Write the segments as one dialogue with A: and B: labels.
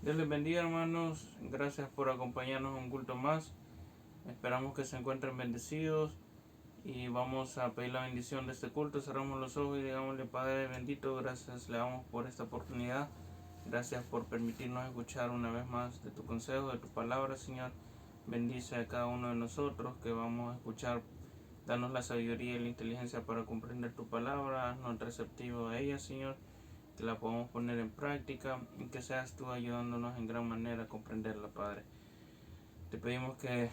A: Dios les bendiga, hermanos. Gracias por acompañarnos en un culto más. Esperamos que se encuentren bendecidos y vamos a pedir la bendición de este culto. Cerramos los ojos y digámosle: Padre bendito, gracias le damos por esta oportunidad. Gracias por permitirnos escuchar una vez más de tu consejo, de tu palabra, Señor. Bendice a cada uno de nosotros que vamos a escuchar. Danos la sabiduría y la inteligencia para comprender tu palabra. Haznos receptivos a ella, Señor, que la podamos poner en práctica y que seas tú ayudándonos en gran manera a comprenderla, Padre. Te pedimos que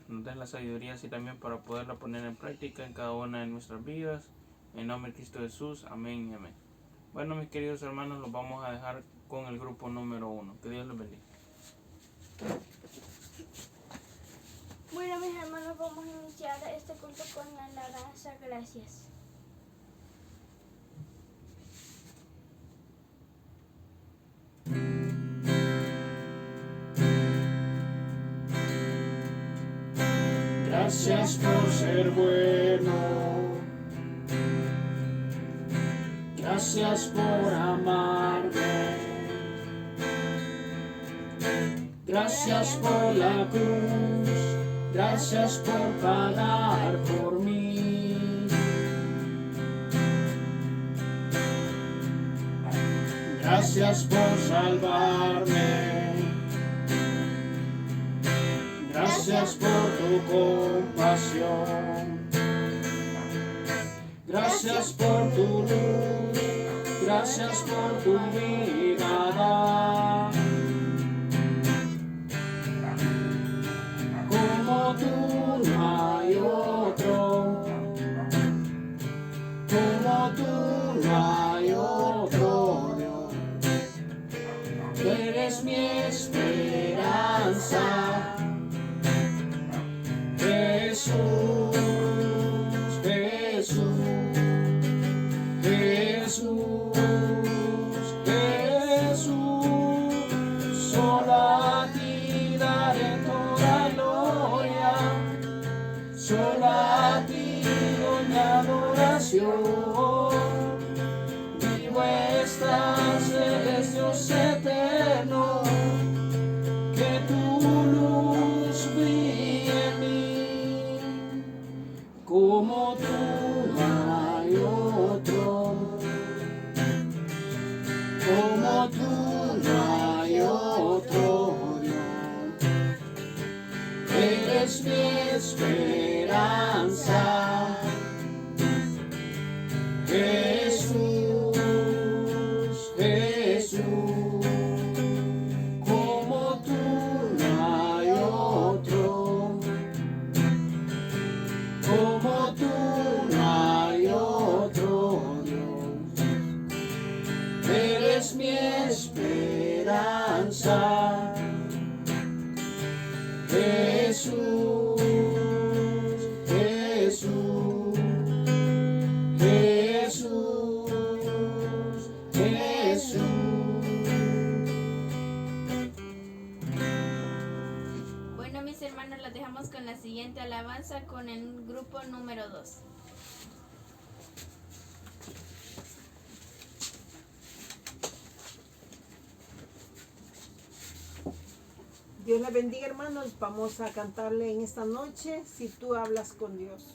A: nos des la sabiduría así también para poderla poner en práctica en cada una de nuestras vidas. En nombre de Cristo Jesús, amén y amén. Bueno, mis queridos hermanos, los vamos a dejar con el grupo número 1. Que Dios los bendiga.
B: Bueno, mis hermanos, vamos a iniciar este culto con la alabanza gracias.
C: Gracias por ser bueno, gracias por amarme, gracias por la cruz, gracias por pagar por mí. Gracias por salvarme. Gracias por tu compasión, gracias por tu luz, gracias por tu mirada. Como tú no hay otro, como tú no hay otro Dios. Tú eres mi esperanza. Jesús, Jesús, Jesús, Jesús, solo a ti daré toda gloria, solo a ti doy mi adoración. Vivo estás, eres Dios eterno, que tu luz brille en mí. Como tú no hay otro, como tú no hay otro Dios. Eres mi esperanza, Jesús, Jesús. Como tú no hay otro, como tú no hay otro Dios. Eres mi esperanza, Jesús, Jesús, Jesús, Jesús.
B: Bueno, mis hermanos, los dejamos con la siguiente alabanza con el grupo número 2.
D: Dios les bendiga, hermanos. Vamos a cantarle en esta noche, Si tú hablas con Dios.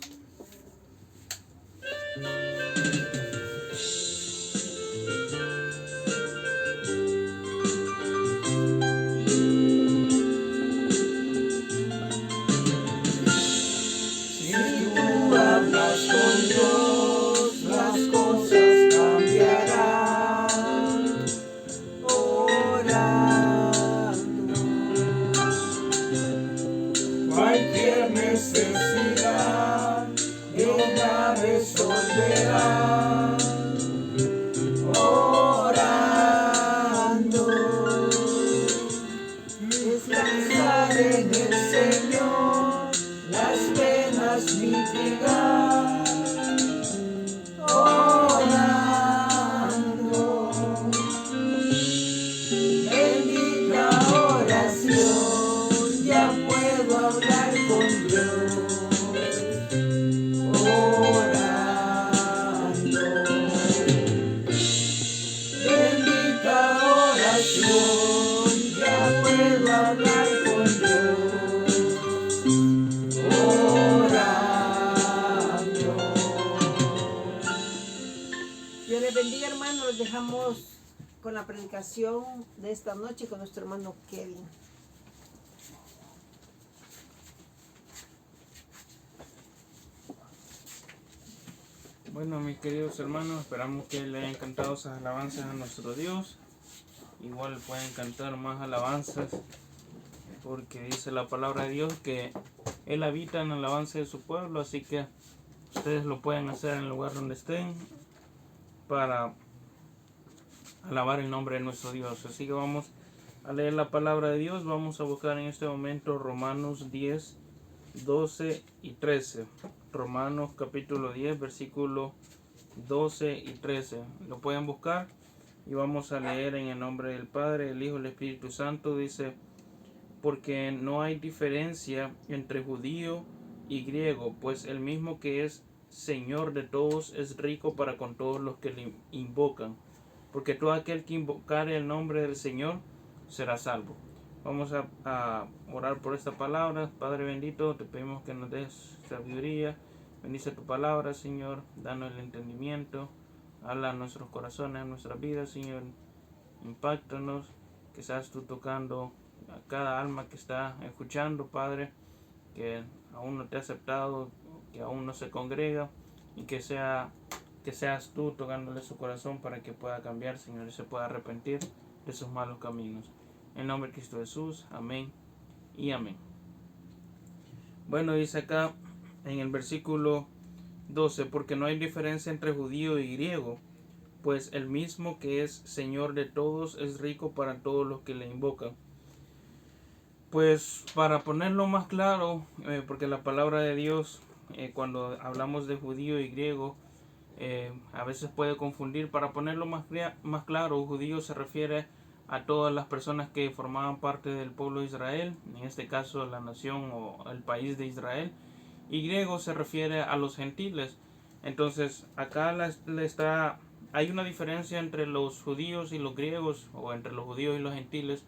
C: Si tú hablas con Dios, las cosas cambiarán. Orando, cualquier necesidad
D: dejamos con la predicación de esta noche con nuestro hermano Kevin.
A: Bueno, mis queridos hermanos, esperamos que les hayan encantado esas alabanzas a nuestro Dios. Igual pueden cantar más alabanzas, porque dice la palabra de Dios que Él habita en la alabanza de su pueblo, así que ustedes lo pueden hacer en el lugar donde estén para alabar el nombre de nuestro Dios. Así que vamos a leer la palabra de Dios. Vamos a buscar en este momento Romanos 10, 12 y 13. Romanos capítulo 10, versículo 12 y 13. Lo pueden buscar y vamos a leer en el nombre del Padre, el Hijo y el Espíritu Santo. Dice: porque no hay diferencia entre judío y griego, pues el mismo que es Señor de todos es rico para con todos los que le invocan, porque todo aquel que invocare el nombre del Señor será salvo. Vamos a orar por esta palabra. Padre bendito, te pedimos que nos des sabiduría. Bendice tu palabra, Señor. Danos el entendimiento. Habla a nuestros corazones, a nuestras vidas, Señor. Impáctanos. Que seas tú tocando a cada alma que está escuchando, Padre, que aún no te ha aceptado, que aún no se congrega, y que seas tú tocándole su corazón para que pueda cambiar, Señor, y se pueda arrepentir de sus malos caminos. En nombre de Cristo Jesús, amén y amén. Bueno, dice acá en el versículo 12: porque no hay diferencia entre judío y griego, pues el mismo que es Señor de todos es rico para todos los que le invocan. Pues para ponerlo más claro, porque la palabra de Dios, cuando hablamos de judío y griego, a veces puede confundir. Para ponerlo más claro, judío se refiere a todas las personas que formaban parte del pueblo de Israel, en este caso la nación o el país de Israel, y griego se refiere a los gentiles. Entonces acá hay una diferencia entre los judíos y los griegos, o entre los judíos y los gentiles,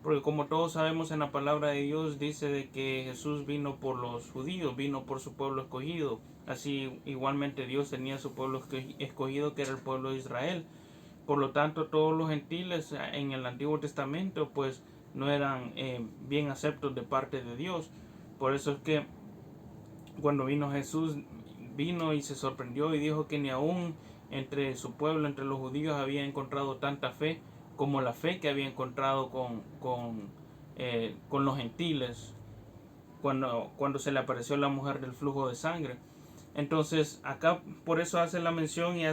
A: porque como todos sabemos, en la palabra de Dios dice de que Jesús vino por los judíos, vino por su pueblo escogido. Así igualmente Dios tenía su pueblo escogido, que era el pueblo de Israel. Por lo tanto, todos los gentiles en el Antiguo Testamento pues no eran bien aceptos de parte de Dios. Por eso es que cuando vino Jesús, vino y se sorprendió y dijo que ni aún entre su pueblo, entre los judíos, había encontrado tanta fe como la fe que había encontrado con los gentiles cuando se le apareció la mujer del flujo de sangre. Entonces acá por eso hace la mención y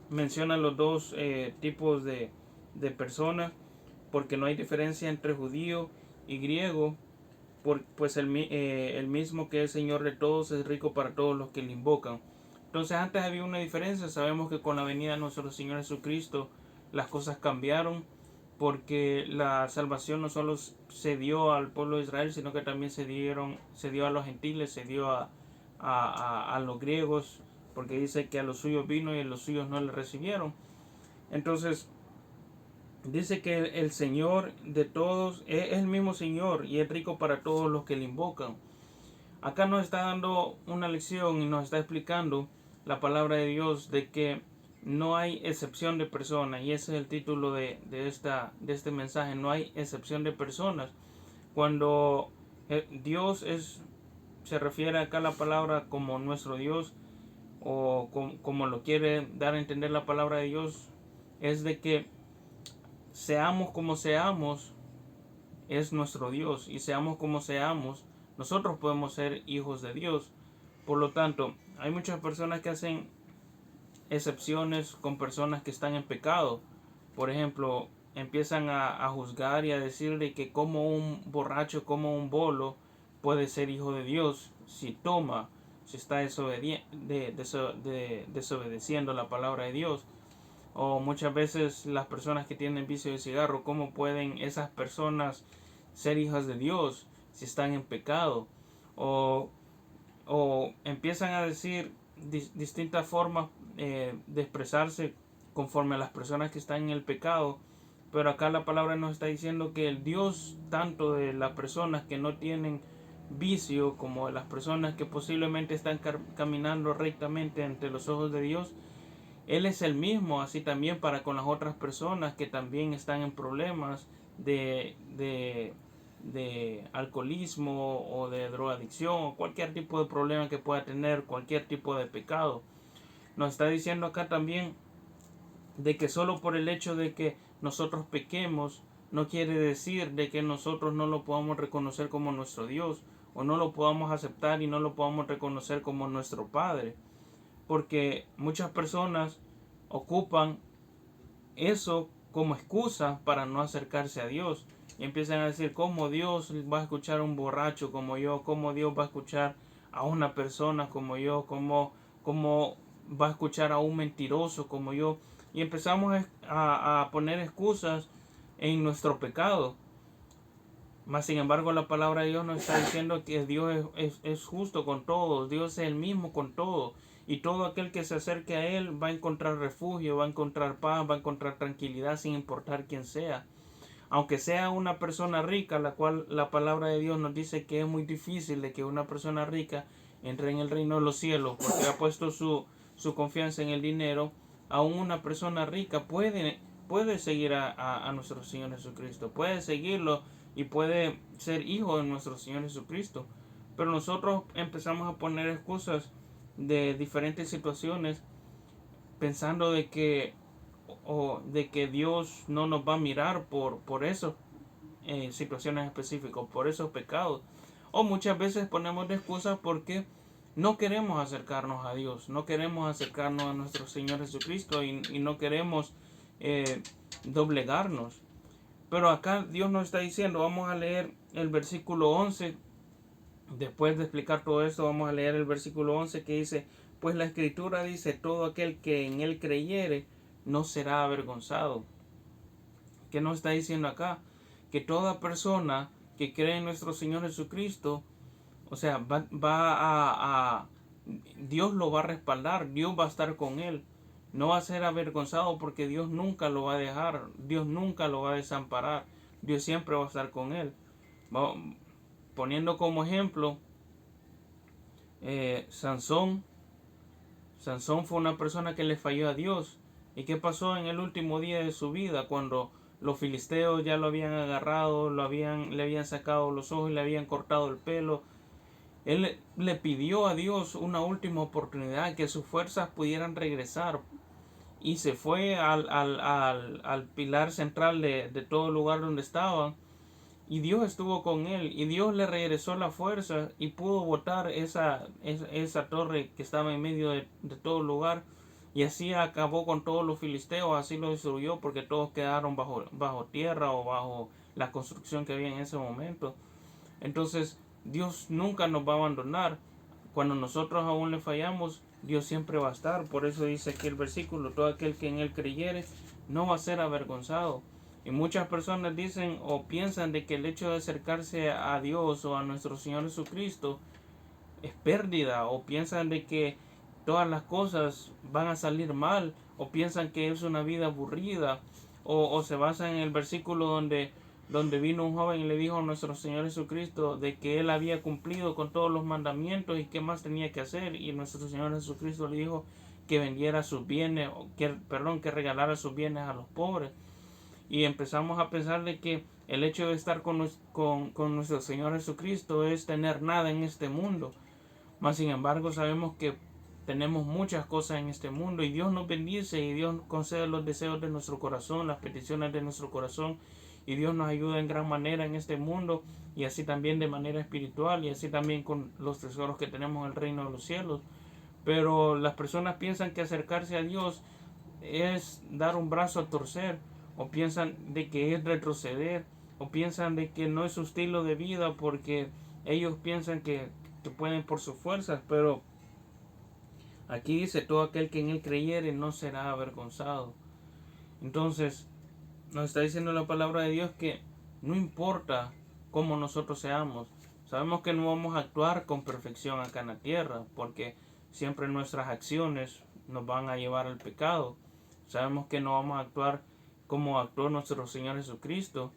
A: menciona los dos tipos de personas, porque no hay diferencia entre judío y griego, pues el mismo que es Señor de todos es rico para todos los que le invocan. Entonces antes había una diferencia. Sabemos que con la venida de nuestro Señor Jesucristo las cosas cambiaron, porque la salvación no solo se dio al pueblo de Israel, sino que también se dio a los gentiles, se dio a los griegos, porque dice que a los suyos vino y a los suyos no le recibieron. Entonces dice que el Señor de todos es el mismo Señor y es rico para todos los que le invocan. Acá nos está dando una lección y nos está explicando la palabra de Dios de que no hay excepción de personas, y ese es el título de este mensaje. No hay excepción de personas. Cuando Dios se refiere acá a la palabra como nuestro Dios, o como lo quiere dar a entender la palabra de Dios, es de que seamos como seamos, es nuestro Dios, y seamos como seamos, nosotros podemos ser hijos de Dios. Por lo tanto, hay muchas personas que hacen excepciones con personas que están en pecado. Por ejemplo, empiezan a juzgar y a decir de que como un borracho, como un bolo puede ser hijo de Dios si toma, si está desobedeciendo la palabra de Dios. O muchas veces las personas que tienen vicio de cigarro, ¿cómo pueden esas personas ser hijas de Dios si están en pecado? O empiezan a decir distintas formas de expresarse conforme a las personas que están en el pecado. Pero acá la palabra nos está diciendo que el Dios, tanto de las personas que no tienen vicio como de las personas que posiblemente están caminando rectamente ante los ojos de Dios, Él es el mismo, así también para con las otras personas que también están en problemas de alcoholismo o de drogadicción o cualquier tipo de problema que pueda tener, cualquier tipo de pecado. Nos está diciendo acá también de que solo por el hecho de que nosotros pequemos no quiere decir de que nosotros no lo podamos reconocer como nuestro Dios o no lo podamos aceptar y no lo podamos reconocer como nuestro Padre, porque muchas personas ocupan eso como excusa para no acercarse a Dios y empiezan a decir cómo Dios va a escuchar a un borracho como yo, cómo Dios va a escuchar a una persona como yo, cómo va a escuchar a un mentiroso como yo, y empezamos a poner excusas en nuestro pecado. Mas sin embargo la palabra de Dios nos está diciendo que Dios es justo con todos, Dios es el mismo con todos, y todo aquel que se acerque a Él va a encontrar refugio, va a encontrar paz, va a encontrar tranquilidad sin importar quién sea. Aunque sea una persona rica, la cual la palabra de Dios nos dice que es muy difícil de que una persona rica entre en el reino de los cielos porque ha puesto su confianza en el dinero, aún una persona rica puede seguir a nuestro Señor Jesucristo, puede seguirlo y puede ser hijo de nuestro Señor Jesucristo. Pero nosotros empezamos a poner excusas de diferentes situaciones pensando de que Dios no nos va a mirar por esas situaciones específicas, por esos pecados. O muchas veces ponemos de excusas porque no queremos acercarnos a Dios, no queremos acercarnos a nuestro Señor Jesucristo y no queremos doblegarnos. Pero acá Dios nos está diciendo, vamos a leer el versículo 11. Después de explicar todo esto, vamos a leer el versículo 11 que dice, pues la Escritura dice, todo aquel que en Él creyere no será avergonzado. ¿Qué nos está diciendo acá? Que toda persona que cree en nuestro Señor Jesucristo, o sea, Dios lo va a respaldar, Dios va a estar con él. No va a ser avergonzado porque Dios nunca lo va a dejar, Dios nunca lo va a desamparar, Dios siempre va a estar con él. Poniendo como ejemplo, Sansón fue una persona que le falló a Dios. ¿Y qué pasó en el último día de su vida cuando los filisteos ya lo habían agarrado, le habían sacado los ojos y le habían cortado el pelo? Él le pidió a Dios una última oportunidad, que sus fuerzas pudieran regresar. Y se fue al pilar central de todo el lugar donde estaban. Y Dios estuvo con él. Y Dios le regresó la fuerza y pudo botar esa torre que estaba en medio de todo el lugar. Y así acabó con todos los filisteos, así lo destruyó porque todos quedaron bajo tierra o bajo la construcción que había en ese momento. Entonces Dios nunca nos va a abandonar. Cuando nosotros aún le fallamos, Dios siempre va a estar. Por eso dice aquí el versículo, todo aquel que en Él creyere no va a ser avergonzado. Y muchas personas dicen o piensan de que el hecho de acercarse a Dios o a nuestro Señor Jesucristo es pérdida, o piensan de que todas las cosas van a salir mal, o piensan que es una vida aburrida, o se basan en el versículo donde vino un joven y le dijo a nuestro Señor Jesucristo de que él había cumplido con todos los mandamientos y qué más tenía que hacer, y nuestro Señor Jesucristo le dijo que vendiera sus bienes, que regalara sus bienes a los pobres. Y empezamos a pensar de que el hecho de estar con nuestro Señor Jesucristo es tener nada en este mundo. Mas sin embargo sabemos que tenemos muchas cosas en este mundo y Dios nos bendice y Dios concede los deseos de nuestro corazón, las peticiones de nuestro corazón, y Dios nos ayuda en gran manera en este mundo y así también de manera espiritual y así también con los tesoros que tenemos en el reino de los cielos. Pero las personas piensan que acercarse a Dios es dar un brazo a torcer, o piensan de que es retroceder, o piensan de que no es su estilo de vida porque ellos piensan que pueden por sus fuerzas. Pero aquí dice, todo aquel que en Él creyere no será avergonzado. Entonces nos está diciendo la palabra de Dios que no importa cómo nosotros seamos, sabemos que no vamos a actuar con perfección acá en la tierra porque siempre nuestras acciones nos van a llevar al pecado. Sabemos que no vamos a actuar como actuó nuestro Señor Jesucristo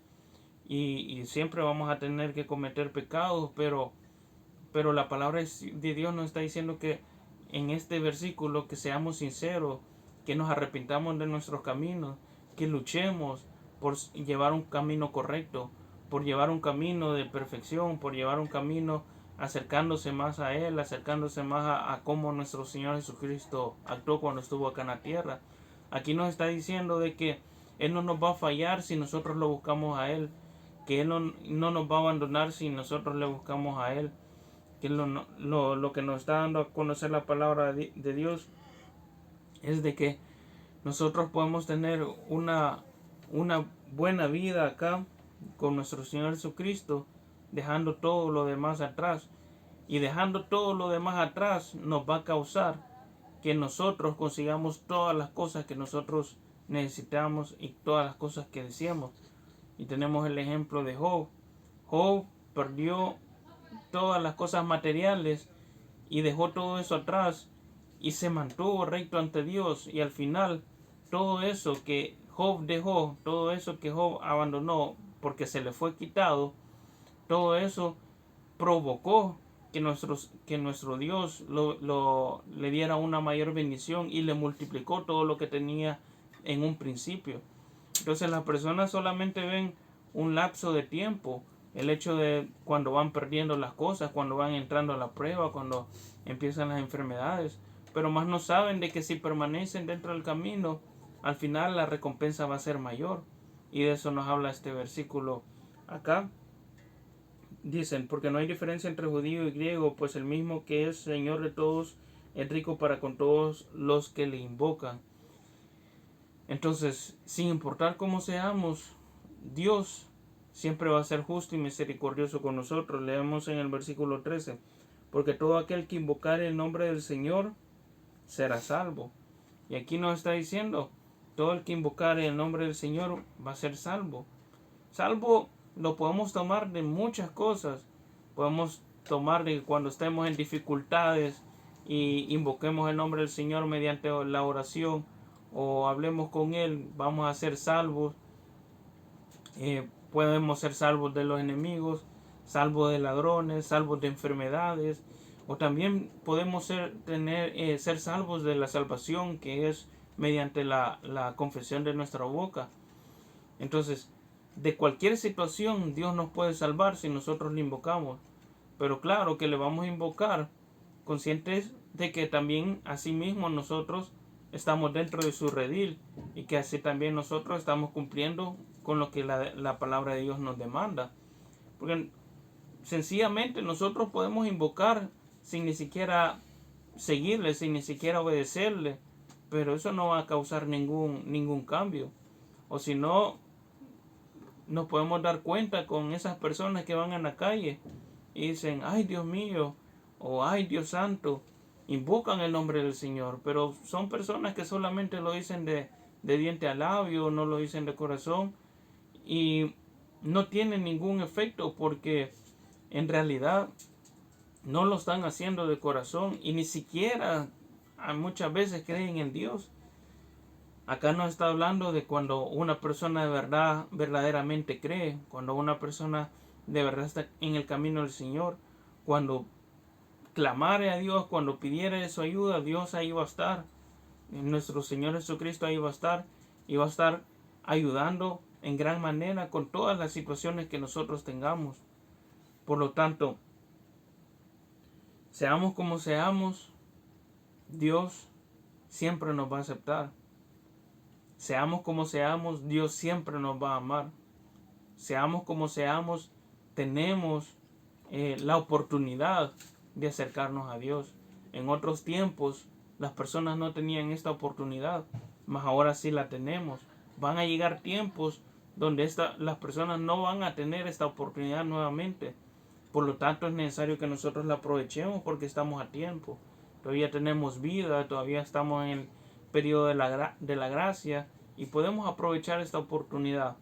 A: y siempre vamos a tener que cometer pecados, pero la palabra de Dios nos está diciendo que en este versículo que seamos sinceros que nos arrepintamos de nuestros caminos, que luchemos por llevar un camino correcto, por llevar un camino de perfección, por llevar un camino acercándose más a Él, acercándose más a cómo nuestro Señor Jesucristo actuó cuando estuvo acá en la tierra. Aquí nos está diciendo de que Él no nos va a fallar si nosotros lo buscamos a Él, que Él no nos va a abandonar si nosotros le buscamos a Él, que lo que nos está dando a conocer la palabra de Dios es de que nosotros podemos tener una buena vida acá con nuestro Señor Jesucristo, dejando todo lo demás atrás. Y dejando todo lo demás atrás nos va a causar que nosotros consigamos todas las cosas que nosotros necesitamos y todas las cosas que deseamos. Y tenemos el ejemplo de Job. Job perdió todas las cosas materiales y dejó todo eso atrás y se mantuvo recto ante Dios, y al final todo eso que Job dejó, todo eso que Job abandonó porque se le fue quitado, todo eso provocó que nuestro Dios le diera una mayor bendición y le multiplicó todo lo que tenía en un principio. Entonces las personas solamente ven un lapso de tiempo, el hecho de cuando van perdiendo las cosas, cuando van entrando a la prueba, cuando empiezan las enfermedades, pero más no saben de que si permanecen dentro del camino, al final la recompensa va a ser mayor. Y de eso nos habla este versículo acá. Dicen, porque no hay diferencia entre judío y griego, pues el mismo que es Señor de todos es rico para con todos los que le invocan. Entonces, sin importar cómo seamos, Dios siempre va a ser justo y misericordioso con nosotros. Leemos en el versículo 13, porque todo aquel que invocare el nombre del Señor será salvo. Y aquí nos está diciendo, todo el que invocare el nombre del Señor va a ser salvo. Salvo lo podemos tomar de muchas cosas. Podemos tomar de cuando estemos en dificultades y invoquemos el nombre del Señor mediante la oración o hablemos con Él, vamos a ser salvos. Podemos ser salvos de los enemigos, salvos de ladrones, salvos de enfermedades, o también podemos ser salvos de la salvación, que es mediante la confesión de nuestra boca. Entonces, de cualquier situación Dios nos puede salvar si nosotros le invocamos, pero claro que le vamos a invocar conscientes de que también asimismo nosotros estamos dentro de su redil y que así también nosotros estamos cumpliendo con lo que la palabra de Dios nos demanda. Porque sencillamente nosotros podemos invocar sin ni siquiera seguirle, sin ni siquiera obedecerle, pero eso no va a causar ningún cambio. O si no, nos podemos dar cuenta con esas personas que van en la calle y dicen, ay Dios mío, o ay Dios santo, invocan el nombre del Señor, pero son personas que solamente lo dicen de diente a labio, no lo dicen de corazón y no tienen ningún efecto porque en realidad no lo están haciendo de corazón y ni siquiera muchas veces creen en Dios. Acá nos está hablando de cuando una persona de verdad, verdaderamente cree, cuando una persona de verdad está en el camino del Señor, cuando clamare a Dios, cuando pidiere su ayuda, Dios ahí va a estar. Nuestro Señor Jesucristo ahí va a estar y va a estar ayudando en gran manera con todas las situaciones que nosotros tengamos. Por lo tanto, seamos como seamos, Dios siempre nos va a aceptar. Seamos como seamos, Dios siempre nos va a amar. Seamos como seamos, tenemos la oportunidad de acercarnos a Dios. En otros tiempos las personas no tenían esta oportunidad, mas ahora sí la tenemos. Van a llegar tiempos donde las personas no van a tener esta oportunidad nuevamente. Por lo tanto es necesario que nosotros la aprovechemos porque estamos a tiempo. Todavía tenemos vida, todavía estamos en el periodo de la gracia y podemos aprovechar esta oportunidad,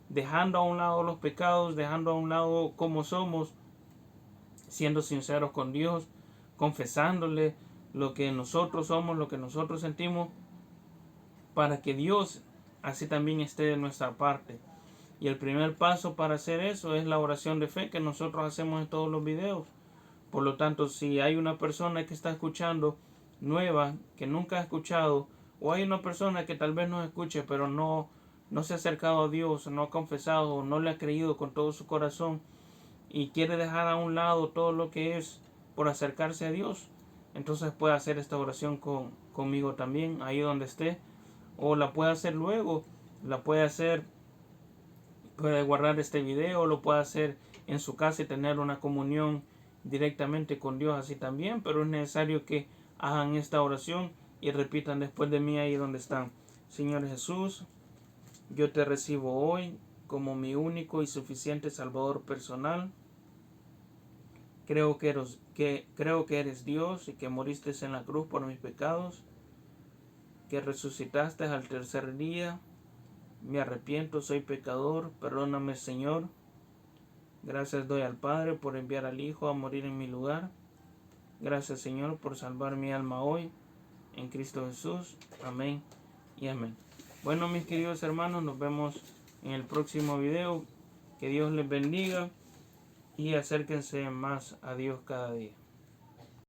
A: dejando a un lado los pecados, dejando a un lado cómo somos, siendo sinceros con Dios, confesándole lo que nosotros somos, lo que nosotros sentimos, para que Dios así también esté de nuestra parte. Y el primer paso para hacer eso es la oración de fe que nosotros hacemos en todos los videos. Por lo tanto, si hay una persona que está escuchando nueva, que nunca ha escuchado O hay una persona que tal vez nos escuche, pero no se ha acercado a Dios, no ha confesado, no le ha creído con todo su corazón y quiere dejar a un lado todo lo que es por acercarse a Dios. Entonces puede hacer esta oración conmigo también, ahí donde esté. O la puede hacer luego, la puede hacer, puede guardar este video, lo puede hacer en su casa y tener una comunión directamente con Dios así también. Pero es necesario que hagan esta oración y repitan después de mí ahí donde están. Señor Jesús, yo te recibo hoy como mi único y suficiente Salvador personal. Creo que eres Dios y que moriste en la cruz por mis pecados, que resucitaste al tercer día. Me arrepiento, soy pecador, perdóname, Señor. Gracias doy al Padre por enviar al Hijo a morir en mi lugar. Gracias, Señor, por salvar mi alma hoy. En Cristo Jesús. Amén y amén. Bueno, mis queridos hermanos, nos vemos en el próximo video. Que Dios les bendiga y acérquense más a Dios cada día.